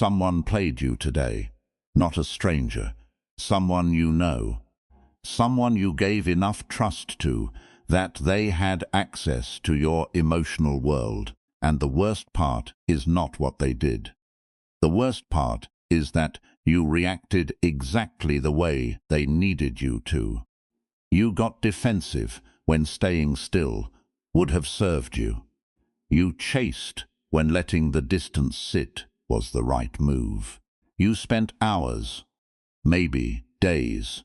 Someone played you today, not a stranger, someone you know, someone you gave enough trust to that they had access to your emotional world. And the worst part is not what they did. The worst part is that you reacted exactly the way they needed you to. You got defensive when staying still would have served you. You chased when letting the distance sit was the right move. You spent hours, maybe days,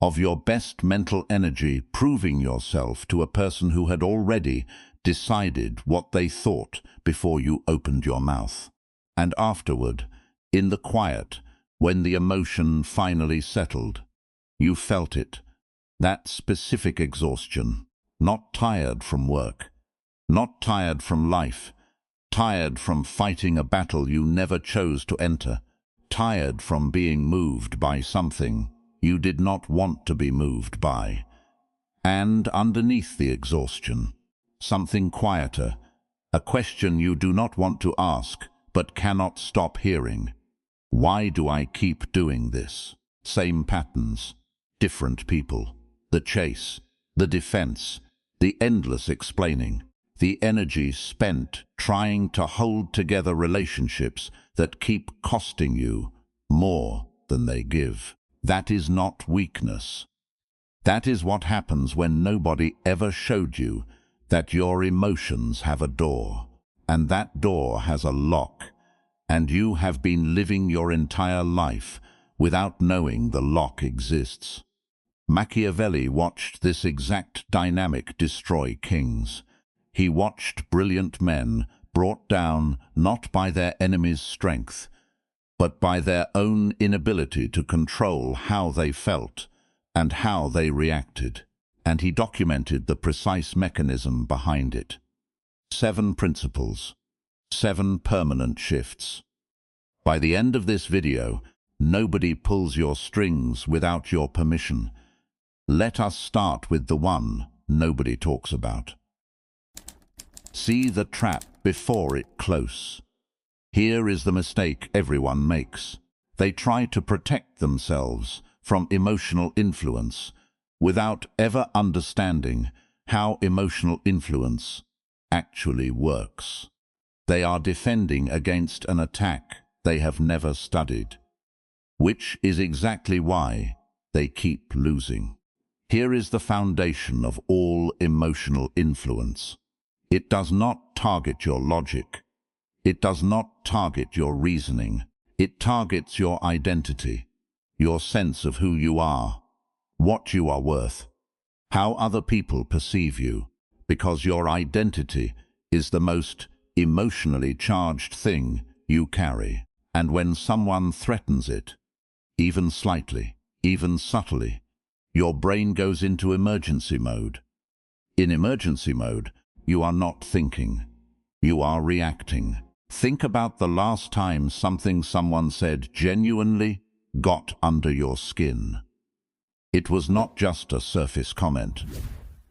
of your best mental energy proving yourself to a person who had already decided what they thought before you opened your mouth. And afterward, in the quiet, when the emotion finally settled, you felt it, that specific exhaustion, not tired from work, not tired from life, tired from fighting a battle you never chose to enter, tired from being moved by something you did not want to be moved by. And underneath the exhaustion, something quieter, a question you do not want to ask but cannot stop hearing. Why do I keep doing this? Same patterns, different people. The chase, the defense, the endless explaining, the energy spent trying to hold together relationships that keep costing you more than they give. That is not weakness. That is what happens when nobody ever showed you that your emotions have a door, and that door has a lock, and you have been living your entire life without knowing the lock exists. Machiavelli watched this exact dynamic destroy kings. He watched brilliant men brought down not by their enemy's strength, but by their own inability to control how they felt and how they reacted. And he documented the precise mechanism behind it. 7 principles, 7 permanent shifts. By the end of this video, nobody pulls your strings without your permission. Let us start with the one nobody talks about. See the trap before it close. Here is the mistake everyone makes. They try to protect themselves from emotional influence without ever understanding how emotional influence actually works. They are defending against an attack they have never studied, which is exactly why they keep losing. Here is the foundation of all emotional influence. It does not target your logic. It does not target your reasoning. It targets your identity, your sense of who you are, what you are worth, how other people perceive you, because your identity is the most emotionally charged thing you carry. And when someone threatens it, even slightly, even subtly, your brain goes into emergency mode. In emergency mode, you are not thinking, you are reacting. Think about the last time something someone said genuinely got under your skin. It was not just a surface comment.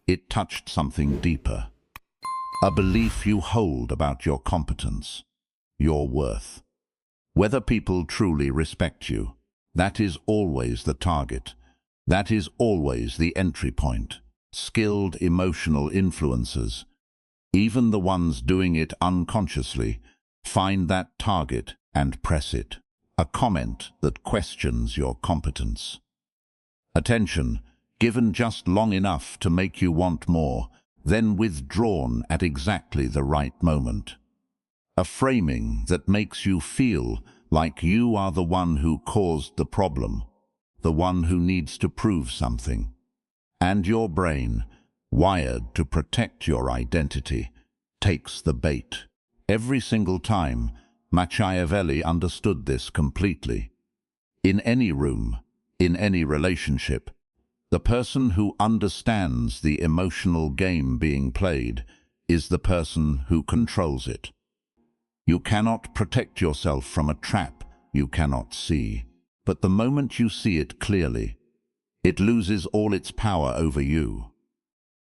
It touched something deeper. A belief you hold about your competence, your worth. Whether people truly respect you, that is always the target. That is always the entry point. Skilled emotional influencers, even the ones doing it unconsciously, find that target and press it. A comment that questions your competence. Attention, given just long enough to make you want more, then withdrawn at exactly the right moment. A framing that makes you feel like you are the one who caused the problem, the one who needs to prove something. And your brain, wired to protect your identity, takes the bait. Every single time, Machiavelli understood this completely. In any room, in any relationship, the person who understands the emotional game being played is the person who controls it. You cannot protect yourself from a trap you cannot see, but the moment you see it clearly, it loses all its power over you.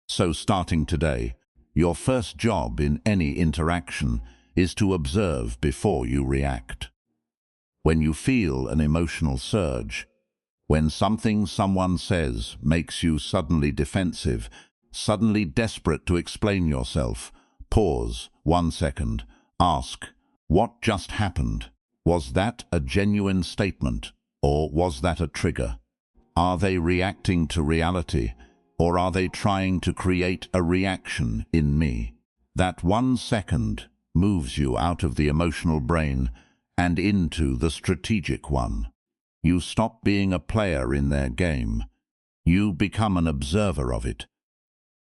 So starting today, your first job in any interaction is to observe before you react. when you feel an emotional surge, when something someone says makes you suddenly defensive, suddenly desperate to explain yourself, pause 1 second, ask, what just happened? Was that a genuine statement, or was that a trigger? Are they reacting to reality, or are they trying to create a reaction in me? That 1 second moves you out of the emotional brain and into the strategic one. You stop being a player in their game. You become an observer of it.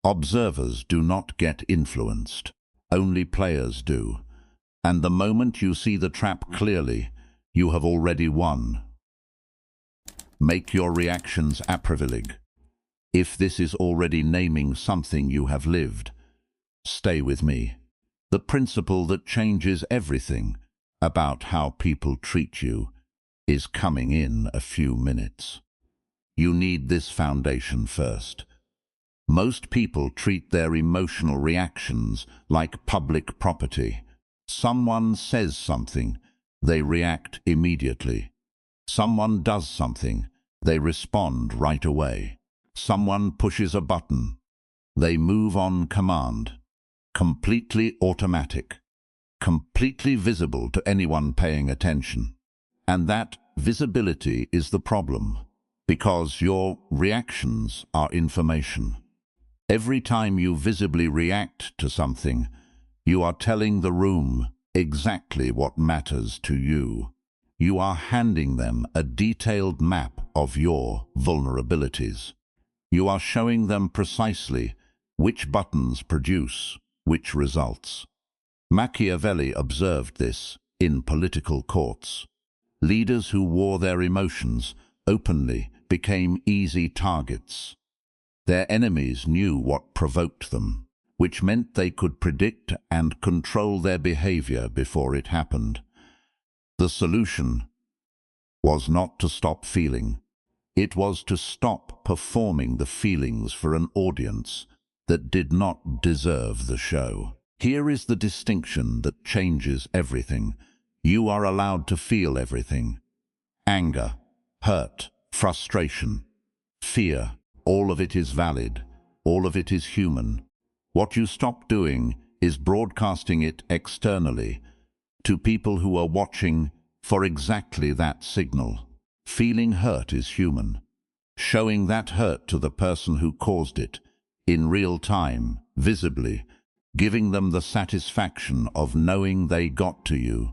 Observers do not get influenced. Only players do. And the moment you see the trap clearly, you have already won. Make your reactions aprivileg. If this is already naming something you have lived, stay with me. The principle that changes everything about how people treat you is coming in a few minutes. You need this foundation first. Most people treat their emotional reactions like public property. Someone says something, they react immediately. Someone does something, they respond right away. Someone pushes a button, they move on command. Completely automatic, completely visible to anyone paying attention. And that visibility is the problem, because your reactions are information. Every time you visibly react to something, you are telling the room exactly what matters to you. You are handing them a detailed map of your vulnerabilities. You are showing them precisely which buttons produce which results. Machiavelli observed this in political courts. Leaders who wore their emotions openly became easy targets. Their enemies knew what provoked them, which meant they could predict and control their behavior before it happened. The solution was not to stop feeling. It was to stop performing the feelings for an audience that did not deserve the show. Here is the distinction that changes everything. You are allowed to feel everything. Anger, hurt, frustration, fear, all of it is valid. All of it is human. What you stop doing is broadcasting it externally to people who are watching for exactly that signal. Feeling hurt is human. Showing that hurt to the person who caused it, in real time, visibly, giving them the satisfaction of knowing they got to you.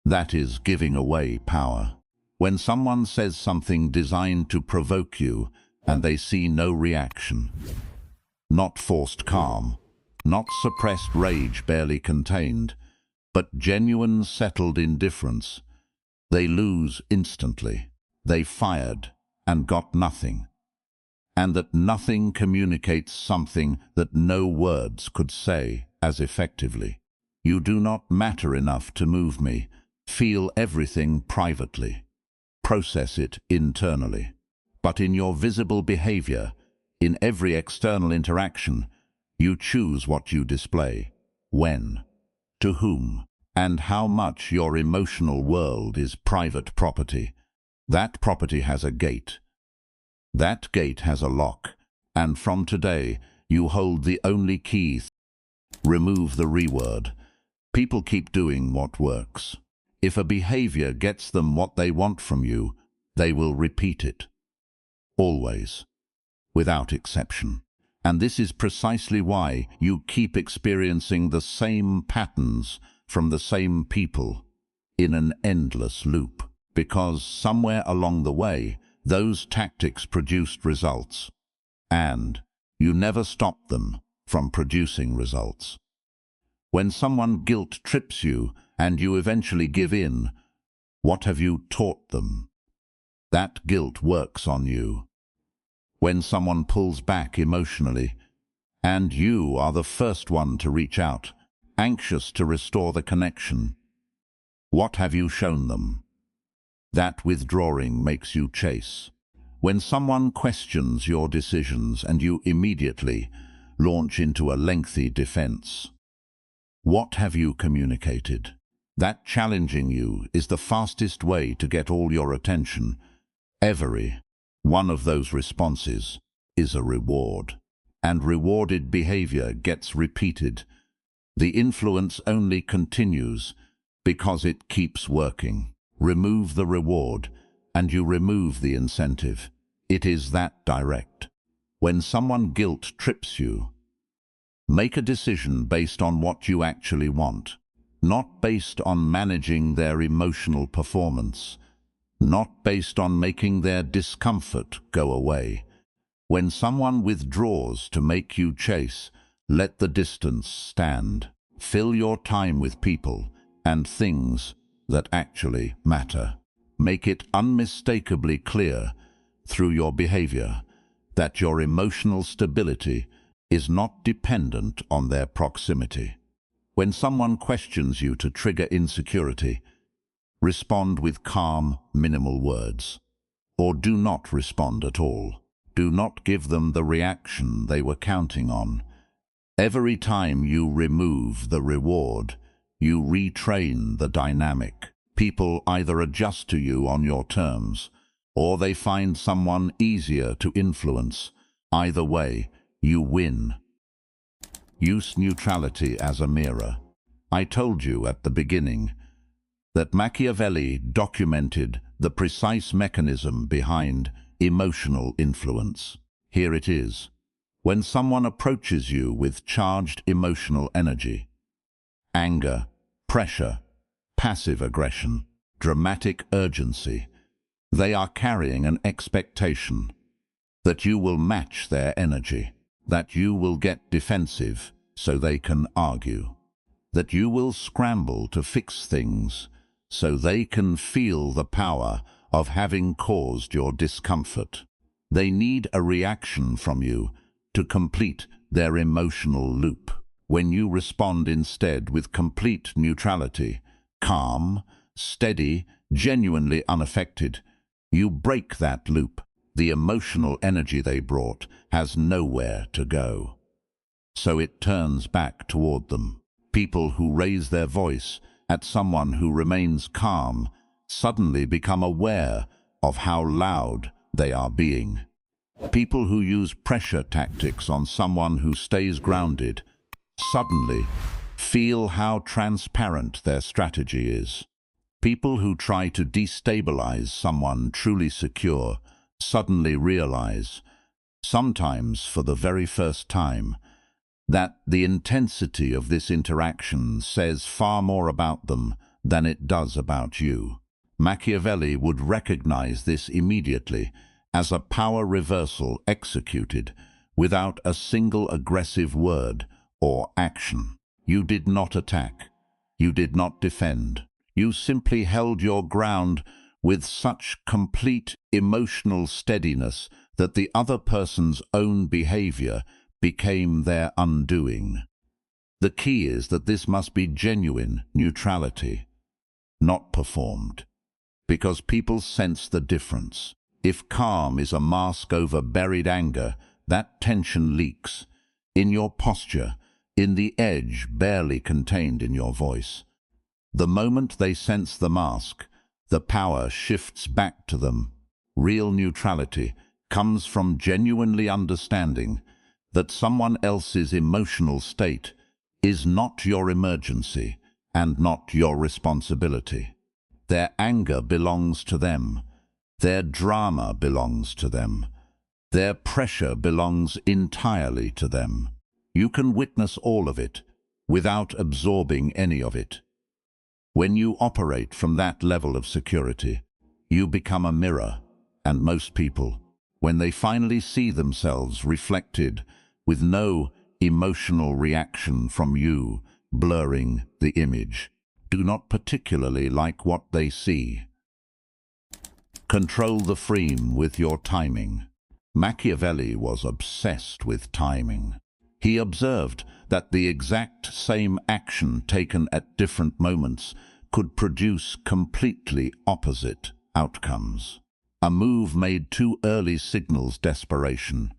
That is giving away power. When someone says something designed to provoke you and they see no reaction, not forced calm, not suppressed rage barely contained, but genuine settled indifference, they lose instantly. They fired and got nothing. And that nothing communicates something that no words could say as effectively. You do not matter enough to move me. Feel everything privately. Process it internally. But in your visible behavior, in every external interaction, you choose what you display, when, to whom, and how much your emotional world is private property. That property has a gate. That gate has a lock, and from today you hold the only key. Remove the reword. People keep doing what works. If a behavior gets them what they want from you, they will repeat it. Always. Without exception. And this is precisely why you keep experiencing the same patterns from the same people in an endless loop. Because somewhere along the way, those tactics produced results, and you never stopped them from producing results. When someone guilt trips you and you eventually give in, what have you taught them? That guilt works on you. When someone pulls back emotionally, and you are the first one to reach out, anxious to restore the connection, what have you shown them? That withdrawing makes you chase. When someone questions your decisions and you immediately launch into a lengthy defense, what have you communicated? That challenging you is the fastest way to get all your attention. Every one of those responses is a reward, and rewarded behavior gets repeated. The influence only continues because it keeps working. Remove the reward, and you remove the incentive. It is that direct. When someone guilt trips you, make a decision based on what you actually want, not based on managing their emotional performance, not based on making their discomfort go away. When someone withdraws to make you chase, let the distance stand. Fill your time with people and things that actually matter. Make it unmistakably clear through your behavior that your emotional stability is not dependent on their proximity. When someone questions you to trigger insecurity, respond with calm, minimal words. Or do not respond at all. Do not give them the reaction they were counting on. Every time you remove the reward, you retrain the dynamic. People either adjust to you on your terms, or they find someone easier to influence. Either way, you win. Use neutrality as a mirror. I told you at the beginning that Machiavelli documented the precise mechanism behind emotional influence. Here it is. When someone approaches you with charged emotional energy, anger, pressure, passive aggression, dramatic urgency, they are carrying an expectation that you will match their energy, that you will get defensive so they can argue, that you will scramble to fix things so they can feel the power of having caused your discomfort. They need a reaction from you to complete their emotional loop. When you respond instead with complete neutrality, calm, steady, genuinely unaffected, you break that loop. The emotional energy they brought has nowhere to go. So it turns back toward them. People who raise their voice at someone who remains calm suddenly become aware of how loud they are being. People who use pressure tactics on someone who stays grounded suddenly feel how transparent their strategy is. People who try to destabilize someone truly secure suddenly realize, sometimes for the very first time, that the intensity of this interaction says far more about them than it does about you. Machiavelli would recognize this immediately as a power reversal executed without a single aggressive word or action. You did not attack. You did not defend. You simply held your ground with such complete emotional steadiness that the other person's own behavior became their undoing. The key is that this must be genuine neutrality, not performed, because people sense the difference. If calm is a mask over buried anger, that tension leaks in your posture, in the edge barely contained in your voice. The moment they sense the mask, the power shifts back to them. Real neutrality comes from genuinely understanding that someone else's emotional state is not your emergency and not your responsibility. Their anger belongs to them. Their drama belongs to them. Their pressure belongs entirely to them. You can witness all of it without absorbing any of it. When you operate from that level of security, you become a mirror, and most people, when they finally see themselves reflected with no emotional reaction from you blurring the image, do not particularly like what they see. Control the frame with your timing. Machiavelli was obsessed with timing. He observed that the exact same action taken at different moments could produce completely opposite outcomes. A move made too early signals desperation.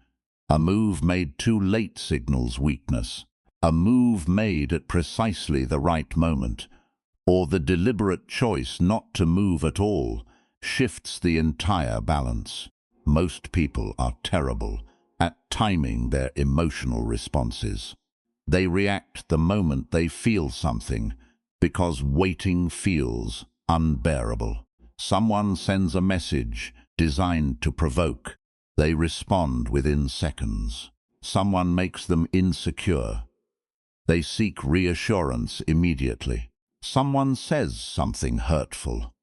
A move made too late signals weakness. A move made at precisely the right moment or the deliberate choice not to move at all shifts the entire balance. Most people are terrible at timing their emotional responses. They react the moment they feel something because waiting feels unbearable. Someone sends a message designed to provoke. They respond within seconds. Someone makes them insecure. They seek reassurance immediately. Someone says something hurtful.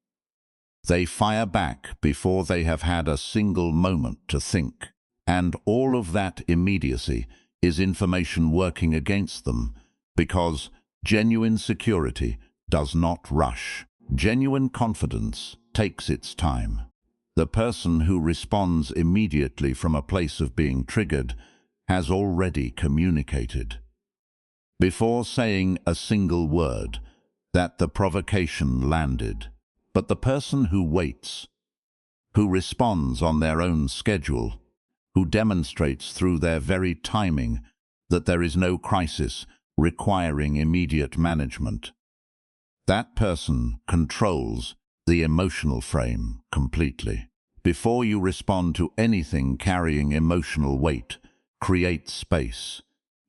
They fire back before they have had a single moment to think. And all of that immediacy is information working against them, because genuine security does not rush. Genuine confidence takes its time. The person who responds immediately from a place of being triggered has already communicated, before saying a single word, that the provocation landed. But the person who waits, who responds on their own schedule, who demonstrates through their very timing that there is no crisis requiring immediate management, that person controls the emotional frame completely. Before you respond to anything carrying emotional weight, create space,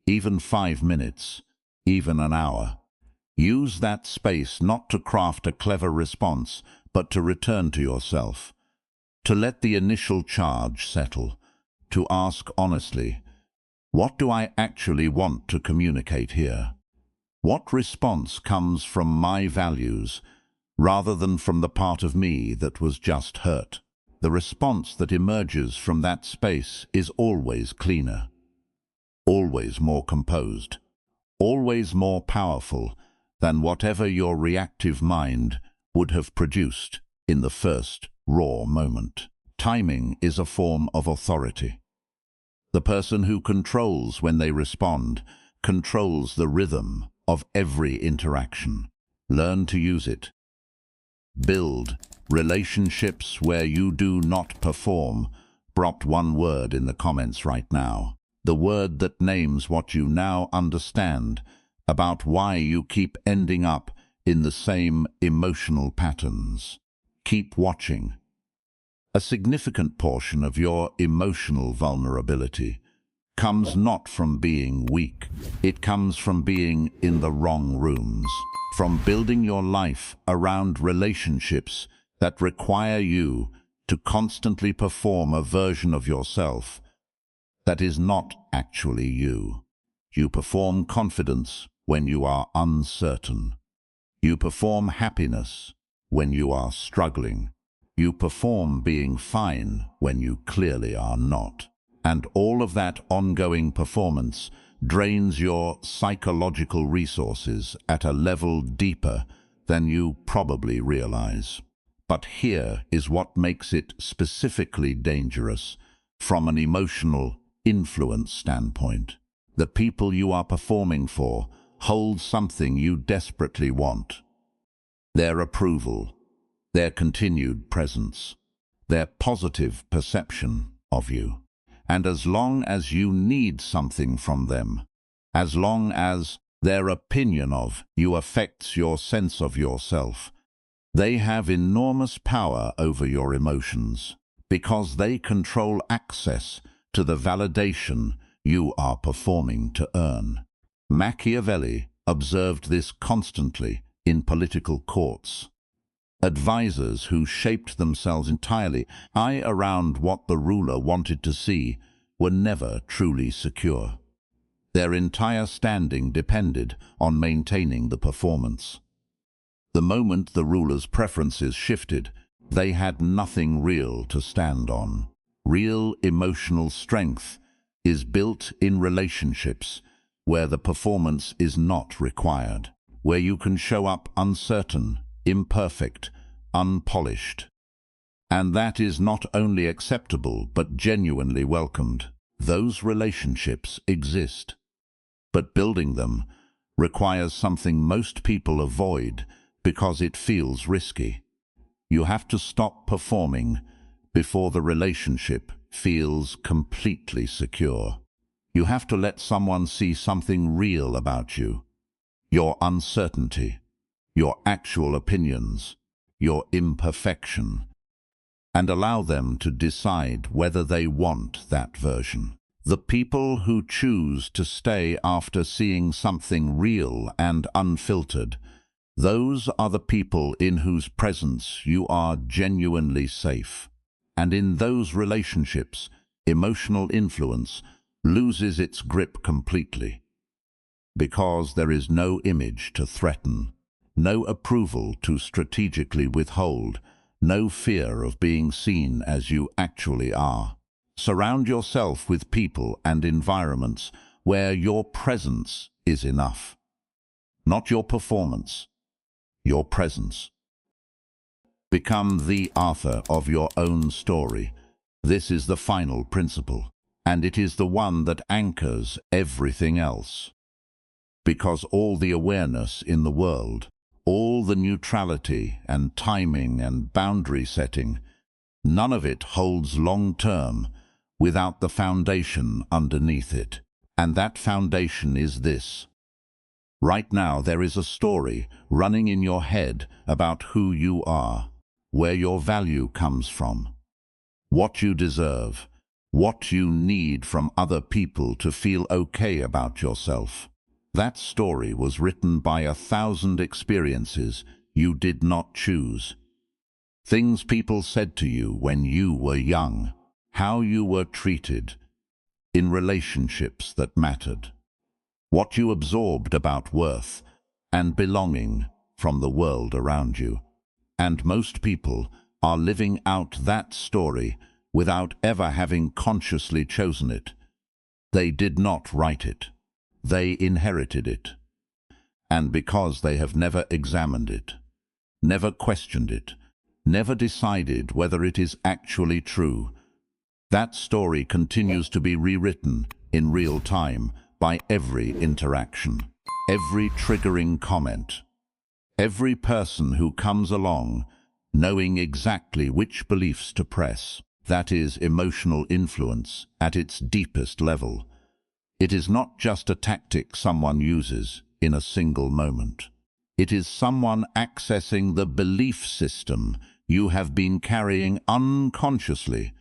even 5 minutes, even an hour. Use that space not to craft a clever response, but to return to yourself, to let the initial charge settle, to ask honestly, what do I actually want to communicate here? What response comes from my values rather than from the part of me that was just hurt? The response that emerges from that space is always cleaner, always more composed, always more powerful than whatever your reactive mind would have produced in the first raw moment. Timing is a form of authority. The person who controls when they respond controls the rhythm of every interaction. Learn to use it. Build relationships where you do not perform. Drop one word in the comments right now. The word that names what you now understand about why you keep ending up in the same emotional patterns. Keep watching. A significant portion of your emotional vulnerability comes not from being weak. It comes from being in the wrong rooms, from building your life around relationships that require you to constantly perform a version of yourself that is not actually you. You perform confidence when you are uncertain. You perform happiness when you are struggling. You perform being fine when you clearly are not. And all of that ongoing performance drains your psychological resources at a level deeper than you probably realize. But here is what makes it specifically dangerous from an emotional influence standpoint. The people you are performing for hold something you desperately want: their approval, their continued presence, their positive perception of you. And as long as you need something from them, as long as their opinion of you affects your sense of yourself, they have enormous power over your emotions, because they control access to the validation you are performing to earn. Machiavelli observed this constantly in political courts. Advisors who shaped themselves entirely around what the ruler wanted to see were never truly secure. Their entire standing depended on maintaining the performance. The moment the ruler's preferences shifted, they had nothing real to stand on. Real emotional strength is built in relationships where the performance is not required, where you can show up uncertain, imperfect, unpolished. And that is not only acceptable but genuinely welcomed. Those relationships exist, but building them requires something most people avoid because it feels risky. You have to stop performing before the relationship feels completely secure. You have to let someone see something real about you: your uncertainty, your actual opinions, your imperfection, and allow them to decide whether they want that version. The people who choose to stay after seeing something real and unfiltered, those are the people in whose presence you are genuinely safe. And in those relationships, emotional influence loses its grip completely, because there is no image to threaten, no approval to strategically withhold, no fear of being seen as you actually are. Surround yourself with people and environments where your presence is enough. Not your performance, your presence. Become the author of your own story. This is the final principle, and it is the one that anchors everything else. Because all the awareness in the world, all the neutrality and timing and boundary setting, none of it holds long-term without the foundation underneath it. And that foundation is this. Right now there is a story running in your head about who you are, where your value comes from, what you deserve, what you need from other people to feel okay about yourself. That story was written by 1,000 experiences you did not choose. Things people said to you when you were young, how you were treated in relationships that mattered, what you absorbed about worth and belonging from the world around you. And most people are living out that story without ever having consciously chosen it. They did not write it. They inherited it. And because they have never examined it, never questioned it, never decided whether it is actually true, that story continues to be rewritten in real time by every interaction, every triggering comment, every person who comes along knowing exactly which beliefs to press. That is emotional influence at its deepest level. It is not just a tactic someone uses in a single moment. It is someone accessing the belief system you have been carrying unconsciously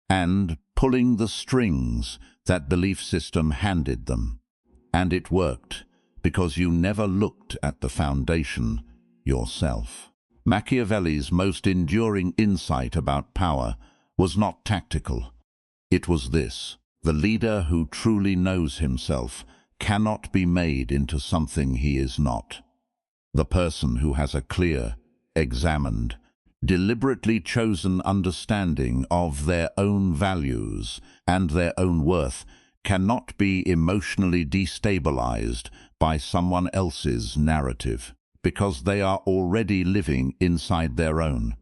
and pulling the strings that belief system handed them. And it worked because you never looked at the foundation yourself. Machiavelli's most enduring insight about power was not tactical. It was this: the leader who truly knows himself cannot be made into something he is not. The person who has a clear, examined, deliberately chosen understanding of their own values and their own worth cannot be emotionally destabilized by someone else's narrative, because they are already living inside their own.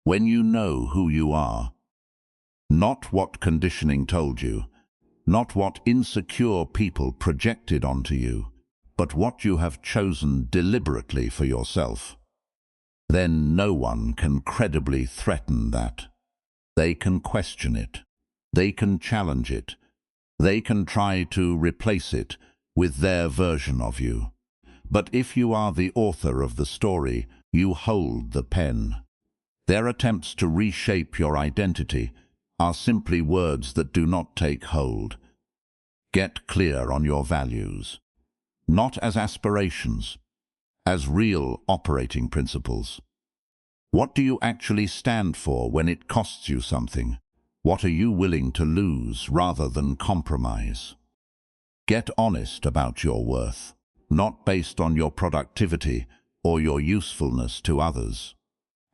When you know who you are, not what conditioning told you, not what insecure people projected onto you, but what you have chosen deliberately for yourself, then no one can credibly threaten that. They can question it. They can challenge it. They can try to replace it with their version of you. But if you are the author of the story, you hold the pen. Their attempts to reshape your identity are simply words that do not take hold. Get clear on your values, not as aspirations, as real operating principles. What do you actually stand for when it costs you something? What are you willing to lose rather than compromise? Get honest about your worth, not based on your productivity or your usefulness to others.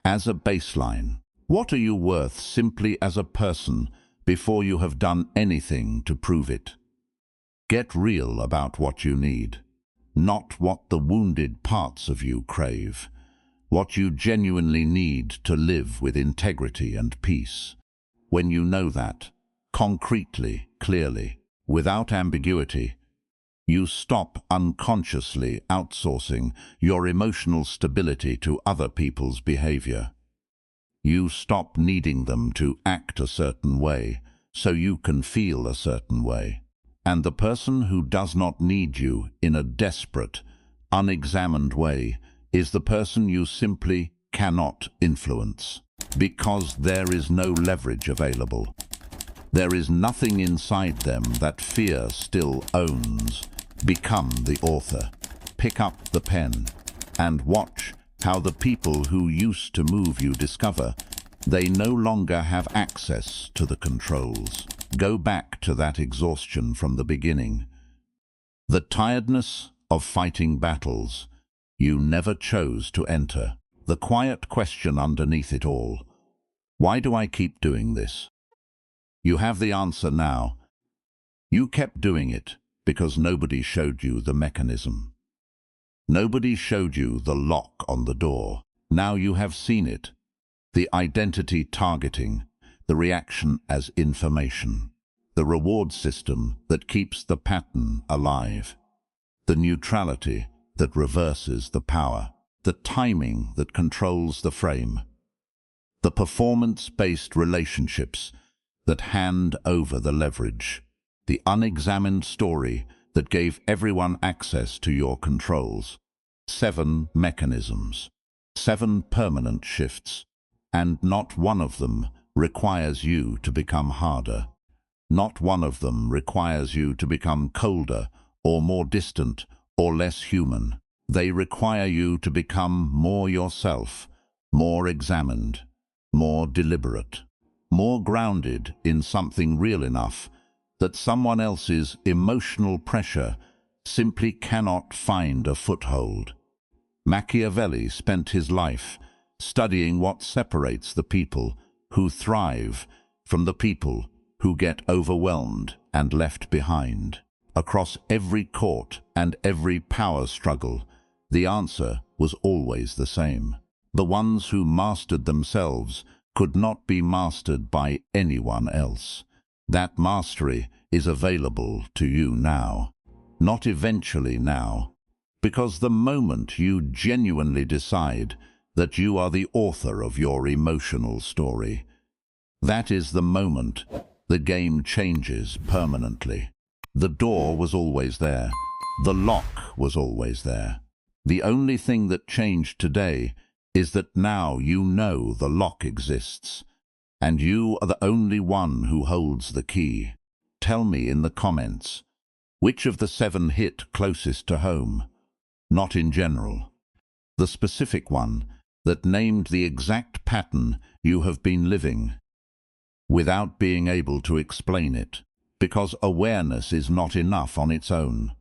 As a baseline, what are you worth simply as a person before you have done anything to prove it? Get real about what you need, not what the wounded parts of you crave, what you genuinely need to live with integrity and peace. When you know that, concretely, clearly, without ambiguity, you stop unconsciously outsourcing your emotional stability to other people's behavior. You stop needing them to act a certain way so you can feel a certain way. And the person who does not need you in a desperate, unexamined way is the person you simply cannot influence, because there is no leverage available. There is nothing inside them that fear still owns. Become the author. Pick up the pen and watch how the people who used to move you discover they no longer have access to the controls. Go back to that exhaustion from the beginning. The tiredness of fighting battles you never chose to enter. The quiet question underneath it all. Why do I keep doing this? You have the answer now. You kept doing it because nobody showed you the mechanism. Nobody showed you the lock on the door. Now you have seen it. The identity targeting, the reaction as information, the reward system that keeps the pattern alive, the neutrality that reverses the power, the timing that controls the frame, the performance-based relationships that hand over the leverage, the unexamined story that gave everyone access to your controls. 7 mechanisms, 7 permanent shifts, and not one of them requires you to become harder. Not one of them requires you to become colder or more distant or less human. They require you to become more yourself, more examined, more deliberate, more grounded in something real enough that someone else's emotional pressure simply cannot find a foothold. Machiavelli spent his life studying what separates the people who thrive from the people who get overwhelmed and left behind. Across every court and every power struggle, the answer was always the same. The ones who mastered themselves could not be mastered by anyone else. That mastery is available to you now, not eventually now, because the moment you genuinely decide that you are the author of your emotional story, that is the moment the game changes permanently. The door was always there. The lock was always there. The only thing that changed today is that now you know the lock exists, and you are the only one who holds the key. Tell me in the comments, which of the 7 hit closest to home? Not in general. The specific one that named the exact pattern you have been living, without being able to explain it, because awareness is not enough on its own.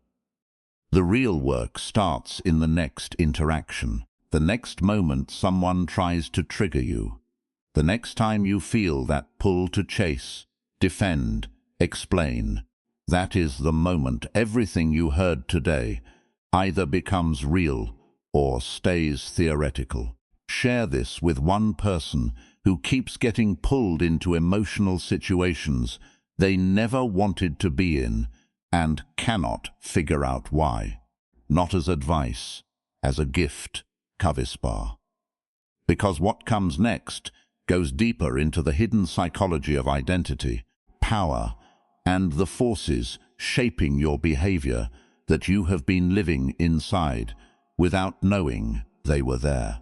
The real work starts in the next interaction, the next moment someone tries to trigger you, the next time you feel that pull to chase, defend, explain. That is the moment everything you heard today either becomes real or stays theoretical. Share this with one person who keeps getting pulled into emotional situations they never wanted to be in and cannot figure out why. Not as advice, as a gift, Kavispar. Because what comes next goes deeper into the hidden psychology of identity, power, and the forces shaping your behavior that you have been living inside without knowing they were there.